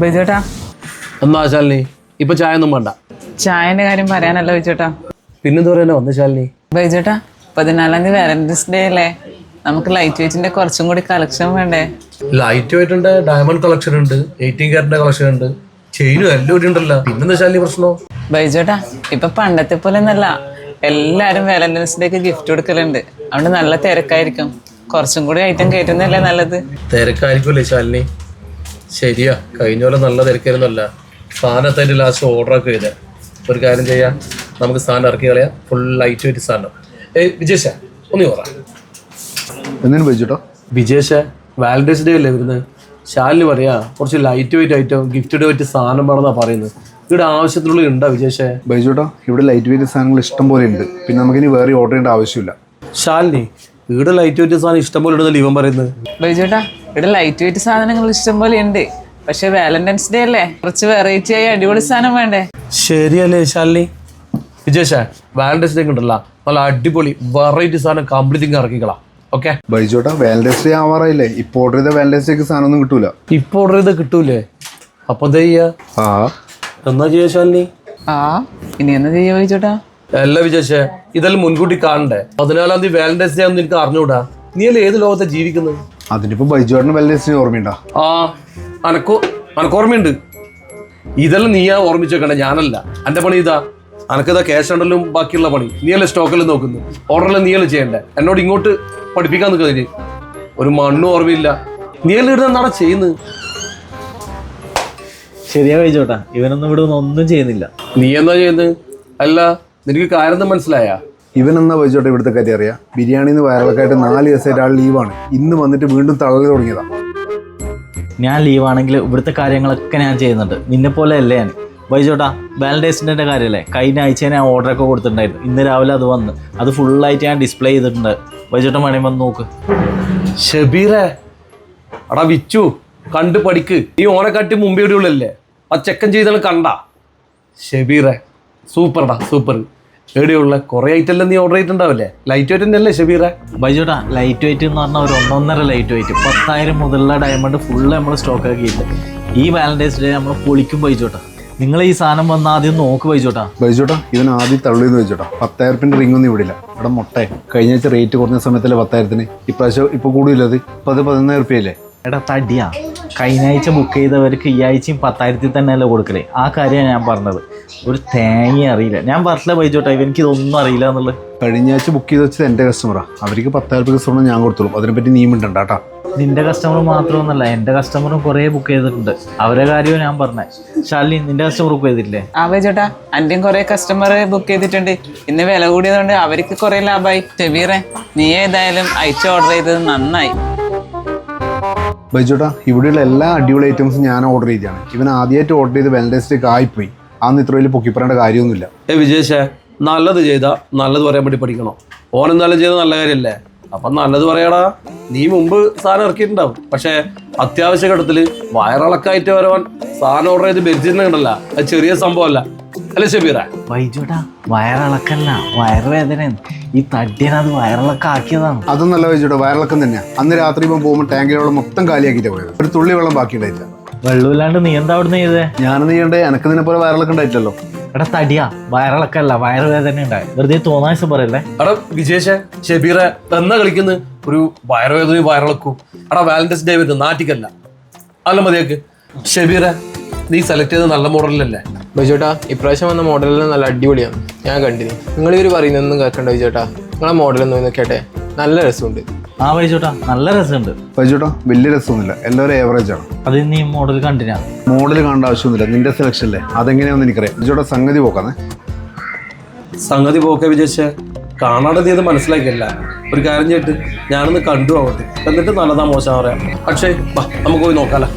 ബൈജോട്ടാ എന്നാ ശാലിനി ഇപ്പൊ ചായ ഒന്നും വേണ്ട. ചായന്റെ കാര്യം പറയാനല്ല ബൈജോട്ടാ. പിന്നെന്താ പറയാനോ വന്ന ശാലിനി. ബൈജോട്ടാ 14-ാം തീയതി വാലന്റൈൻസ് ഡേ അല്ലേ, നമുക്ക് ലൈറ്റ് വെയിറ്റിന്റെ കുറച്ചും കൂടി കളക്ഷൻ വേണ്ടേ? ലൈറ്റ് വെയിറ്റ് ഉണ്ട്, ഡയമണ്ട് കളക്ഷൻ ഉണ്ട്, 18 കാരറ്റിന്റെ കളക്ഷൻ ഉണ്ട്, ചെയിനും എല്ലാം ഇവിടെ ഉണ്ടല്ലോ. പിന്നെന്താ ശാലിനി പ്രശ്നം? ബൈജോട്ടാ ഇപ്പൊ പണ്ടത്തെ പോലെ ഒന്നല്ല, എല്ലാരും വാലന്റൈൻസ് ഡേക്ക് ഗിഫ്റ്റ് കൊടുക്കലുണ്ട്. അതുകൊണ്ട് നല്ല തിരക്കായിരിക്കും. കുറച്ചും കൂടി ഐറ്റം കയറ്റുന്നല്ലേ നല്ലത്. തിരക്കായിരിക്കുമല്ലേ ശാലിനി? ശരിയാ, കഴിഞ്ഞ പോലെ നല്ല തിരക്കായിരുന്നല്ല. സാധനത്തിന്റെ ലാസ്റ്റ് ഓർഡർ ഒക്കെ ചെയ്തേ. ഒരു കാര്യം ചെയ്യാം, നമുക്ക് സാധനം ഇറക്കി കളയാം. ഫുൾ ലൈറ്റ് വെയിറ്റ് സാധനം. വിജേഷ ഒന്ന് പറ. എന്തിനു ബൈജോട്ടാ? വിജേഷ വാലന്റൈൻസ് ഡേ അല്ലേ വരുന്നത്, ശാലിനി പറയാ കുറച്ച് ലൈറ്റ് വെയിറ്റ് ഐറ്റം ഗിഫ്റ്റ് പറ്റിയ സാധനം വേണമെന്നാ പറയുന്നത്. ഇവിടെ ആവശ്യത്തിനുള്ള ഉണ്ടോ വിജേഷേ? ബൈജോട്ടാ ഇവിടെ ലൈറ്റ് വെയിറ്റ് സാധനങ്ങൾ ഇഷ്ടം പോലെ ഉണ്ട്. പിന്നെ നമുക്കിനി വേറെ ഓർഡർ ചെയ്യേണ്ട ആവശ്യമില്ല. ശാലിനി ഇവിടെ ലൈറ്റ് വെയിറ്റ് സാധനം ഇഷ്ടം പോലെ ഉണ്ടെന്നല്ലേ ഇവൻ പറയുന്നത്. ബൈജോട്ടാ ഇവിടെ ലൈറ്റ് വെയിറ്റ് സാധനങ്ങൾ ഇഷ്ടം പോലെ ഉണ്ട്. പക്ഷെ വാലന്റൈൻസ് ഡേ അല്ലേ, കുറച്ച് വെറൈറ്റി ആയി അടിപൊളി സാധനം വേണ്ടേ? ശരിയല്ലേ ശാലിനി? വിജേഷ വാലന്റൈൻസ് ഡേ ഉണ്ടല്ല, നല്ല അടിപൊളി വെറൈറ്റി സാധനം കംപ്ലീറ്റ് ഇറക്കിക്കളാം. ഓക്കെ ബൈജോട്ടാ വാലന്റൈൻസ് ഡേ ആവാറായില്ലേ? ഇപ്പൊ ഓർഡർ ചെയ്ത വാലന്റൈൻസ് ഡേക്ക് സാധനം ഒന്നും കിട്ടൂല. ഇപ്പൊ ഓർഡർ ചെയ്ത് കിട്ടൂലേ? അപ്പൊ എന്താ ചെയ്യാ? എന്നാ ചെയ്യാ ശാലിനി? ഇനി എന്നാ ചെയ്യാ ബൈജോട്ടാ? അല്ല വിജേഷേ, ഇതെല്ലാം മുൻകൂട്ടി കാണണ്ടേ? 14-ാം തീയതി വാലന്റൈൻസ് ഡേ ആണെന്ന് എനിക്ക് അറിഞ്ഞൂടാ. നീ അല്ലേ ഏത് ലോകത്തെ ജീവിക്കുന്നത്? അതിനിപ്പോ ബൈജോട്ടിന് വാലന്റൈൻസ് ഡേ ഓർമ്മയുണ്ടാ? അനക്കോർമ്മയുണ്ട്. ഇതെല്ലാം നീയാ ഓർമ്മിച്ച് വെക്കണ്ട, ഞാനല്ല. എന്റെ പണി ഇതാ. അനക്കിതാ ക്യാഷ് ഉണ്ടല്ലും ബാക്കിയുള്ള പണി. നീയല്ലേ സ്റ്റോക്കെല്ലാം നോക്കുന്നു, ഓർഡറെല്ലാം നീയല്ലേ ചെയ്യണ്ടേ. എന്നോട് ഇങ്ങോട്ട് പഠിപ്പിക്കാൻ നിൽക്കുന്നതിന് ഒരു മണ്ണും ഓർമ്മയില്ല. നീയല്ലേ ഇവിടെ എന്താണ് ചെയ്യുന്നത്? ശരിയാ ബൈജോട്ടാ, ഇവനൊന്നും ഇവിടെ ഒന്നും ചെയ്യുന്നില്ല. നീ എന്താ ചെയ്യുന്നത്? അല്ല നിനക്ക് കാര്യം മനസ്സിലായാ? ഇവൻ എന്നാ ബൈജോട്ടാ ഇവിടുത്തെ കാര്യം അറിയാം? ബിരിയാണിന്ന് വയറിളക്കായിട്ട് 4 ദിവസമായിട്ട് ആൾ ലീവാണ്. ഇന്ന് വന്നിട്ട് വീണ്ടും തള്ളൽ തുടങ്ങിയതാ. ഞാൻ ലീവാണെങ്കിൽ ഇവിടുത്തെ കാര്യങ്ങളൊക്കെ ഞാൻ ചെയ്യുന്നുണ്ട്. നിന്നെ പോലെ അല്ലേ ഞാൻ. ബൈജോട്ടാ വാലന്റൈൻസ് ഡേൻ്റെ കാര്യമല്ലേ, കഴിഞ്ഞ ആഴ്ച ഞാൻ ഓർഡറൊക്കെ കൊടുത്തിട്ടുണ്ടായിരുന്നു. ഇന്ന് രാവിലെ അത് വന്ന് അത് ഫുള്ളായിട്ട് ഞാൻ ഡിസ്പ്ലേ ചെയ്തിട്ടുണ്ട്. ബൈജോട്ടൻ വേണമെങ്കിൽ വന്ന് നോക്ക്. ഷബീറേ അടാ വിച്ചു, കണ്ട് പഠിക്ക്. നീ ഓനെ കാട്ടി മുമ്പേ ഇവിടെയുള്ളല്ലേ, ആ ചെക്കൻ ചെയ്താണ് കണ്ട. ഷബീറേ സൂപ്പർടാ സൂപ്പർ. എവിടെയുള്ള കുറേ ഐറ്റം നീ ഓർഡർ ചെയ്തിട്ടുണ്ടാവില്ലേ? ലൈറ്റ് വെയിറ്റ് തന്നെയല്ലേ ഷബീറേ? ബൈജോട്ടാ ലൈറ്റ് വെയിറ്റ് എന്ന് പറഞ്ഞാൽ ഒരു 1.5 ലൈറ്റ് വെയിറ്റ് 10,000 മുതലുള്ള ഡയമണ്ട് ഫുള്ള് നമ്മൾ സ്റ്റോക്ക് ആക്കിയിട്ട് ഈ വാലന്റൈൻസ് ഡേ നമ്മൾ പൊളിക്കും ബൈജോട്ടാ. നിങ്ങൾ ഈ സാധനം വന്നാൽ ആദ്യം നോക്ക് ബൈജോട്ടാ. ബൈജോട്ടാ ഇവൻ ആദ്യം തള്ളിയെന്ന് ബൈജോട്ടാ. 10,000 റിംഗ് ഒന്നും ഇവിടില്ല. അവിടെ മുട്ടേ കഴിഞ്ഞ ആഴ്ച റേറ്റ് കുറഞ്ഞ സമയത്തല്ലേ 10,000-ന്. ഇപ്രാവശ്യം ഇപ്പൊ കൂടുതലത്. ഇപ്പൊ അത് 11,000 എടാ തടിയാ, കഴിഞ്ഞ ആഴ്ച ബുക്ക് ചെയ്തവർക്ക് ഈ ആഴ്ചയും 10,000 തന്നെയല്ലേ കൊടുക്കലേ. ആ കാര്യമാണ് ഞാൻ പറഞ്ഞത്. ഒരു തേങ്ങ അറിയില്ല. ഞാൻ പറഞ്ഞില്ല ബൈജോട്ടാ എനിക്ക് ഇതൊന്നും അറിയില്ല എന്നുള്ളത്. കഴിഞ്ഞ ആഴ്ച ബുക്ക് ചെയ്ത് വെച്ചത് എൻ്റെ കസ്റ്റമറാ. അവർക്ക് 10,000 സ്വർണ്ണം ഞാൻ കൊടുത്തോളും. അതിനെപ്പറ്റി നീ മിണ്ടണ്ട കേട്ടാ. നിന്റെ കസ്റ്റമർ മാത്രമൊന്നുമല്ല, എൻ്റെ കസ്റ്റമറും കുറേ ബുക്ക് ചെയ്തിട്ടുണ്ട്. അവരെ കാര്യവും ഞാൻ പറഞ്ഞേ. ശാലിനി നിന്റെ കസ്റ്റമർ ബുക്ക് ചെയ്തിട്ടില്ലേ? ബൈജോട്ടാ എന്റെയും കുറെ കസ്റ്റമർ ബുക്ക് ചെയ്തിട്ടുണ്ട്. ഇന്ന് വില കൂടിയതുകൊണ്ട് അവർക്ക് കുറെ ലാഭമായി. ഷബീറേ നീ ഏതായാലും അയച്ച ഓർഡർ ചെയ്തത് നന്നായി. ബൈജോട്ടാ ഇവിടെയുള്ള എല്ലാ അടിപൊളി ഐറ്റംസും ഞാൻ ഓർഡർ ചെയ്തതാണ്. ഇവൻ ആദ്യമായിട്ട് ഓർഡർ ചെയ്ത് വാലന്റൈൻസ് ഡേക്ക് ആയിപ്പോയി. അന്ന് ഇത്ര വലിയ പൊക്കിപ്പറേണ്ട കാര്യമൊന്നുമില്ല. വിജേഷേ നല്ലത് ചെയ്താ നല്ലത് പറയാൻ വേണ്ടി പഠിക്കണം. ഓനെന്തായാലും ചെയ്ത നല്ല കാര്യമല്ലേ, അപ്പം നല്ലത് പറയാടാ. നീ മുമ്പ് സാധനം ഇറക്കിയിട്ടുണ്ടാവും, പക്ഷെ അത്യാവശ്യ ഘട്ടത്തില് വയറിളക്കായിട്ട് വരവാൻ സാധനം ഓർഡർ ചെയ്ത് ഭരിച്ചിട്ടുണ്ടല്ല, അത് ചെറിയ സംഭവമല്ല അല്ലേ ഷബീറ? ബൈജോട്ടാ വയറിളക്കല്ല, വയറുവേദന. ഈ തടിയനത് വയറിളക്കാക്കിയതാണ്. അതൊന്നല്ല ബൈജോട്ടാ, വയറിളക്കം തന്നെയാ. അന്ന് രാത്രി ഇപ്പം പോകുമ്പോൾ ടാങ്കിലുള്ള മൊത്തം കാലിയാക്കിയിട്ട് പോയത്. ഒരു തുള്ളി വെള്ളം ബാക്കി ഉണ്ടായില്ല. വെള്ളമില്ലാണ്ട് നീ എന്താ അവിടെ നിന്ന് ചെയ്തേ? ഞാനെന്ന് ചെയ്യണ്ടേ? എനക്ക് നിന്നെ പോലെ വയറിളക്കം ഉണ്ടായിട്ടല്ലോ. എടാ തടിയാ, വയറിളക്കല്ല വയറുവേദന ഉണ്ടായി. വെറുതെ തോന്നാശം പറയല്ലേ. എടാ വിജേഷേ ഷബീറ എന്നാ കളിക്കുന്നത്? ഒരു വയറുവേദനയും വയറിളക്കും. എടാ വാലന്റൈൻസ് ഡേ വരുന്നത് നാട്ടിക്കല്ല, അല്ല മതിയാക്ക്. ഷബീറ നീ സെലക്ട് ചെയ്ത നല്ല മോഡലല്ലേ? ബൈജോട്ടാ ഇപ്രാവശ്യം വന്ന മോഡലെല്ലാം നല്ല അടിപൊളിയാണ്, ഞാൻ കണ്ടിന്. നിങ്ങൾ ഇവർ പറയുന്നതൊന്നും കേൾക്കണ്ട ബൈജോട്ടാ. നിങ്ങളെ മോഡലൊന്നും നോക്കിയാട്ടെ, നല്ല രസമുണ്ട്. ബൈജോട്ടാ നല്ല രസമുണ്ട്. ബൈജോട്ടാ വലിയ രസമൊന്നുമില്ല, എല്ലാവരും ഏവറേജ് ആണ്. അത് നീ മോഡൽ കണ്ടിനാ? മോഡൽ കാണേണ്ട ആവശ്യമൊന്നുമില്ല, നിന്റെ സെലക്ഷൻ അല്ലേ. അതെങ്ങനെയാണെന്ന് എനിക്കറിയാം. ബൈജോട്ടാ സംഗതി പോക്കാന്നേ. സംഗതി പോക്കെ വിജേഷേ, കാണാതെ നീ അത് മനസ്സിലാക്കിയല്ല. ഒരു കാര്യം ചെയ്തിട്ട് ഞാനൊന്ന് കണ്ടു ആവട്ടെ, എന്നിട്ട് നല്ലതാ മോശം പറയാം. പക്ഷേ നമുക്ക് പോയി നോക്കാലോ.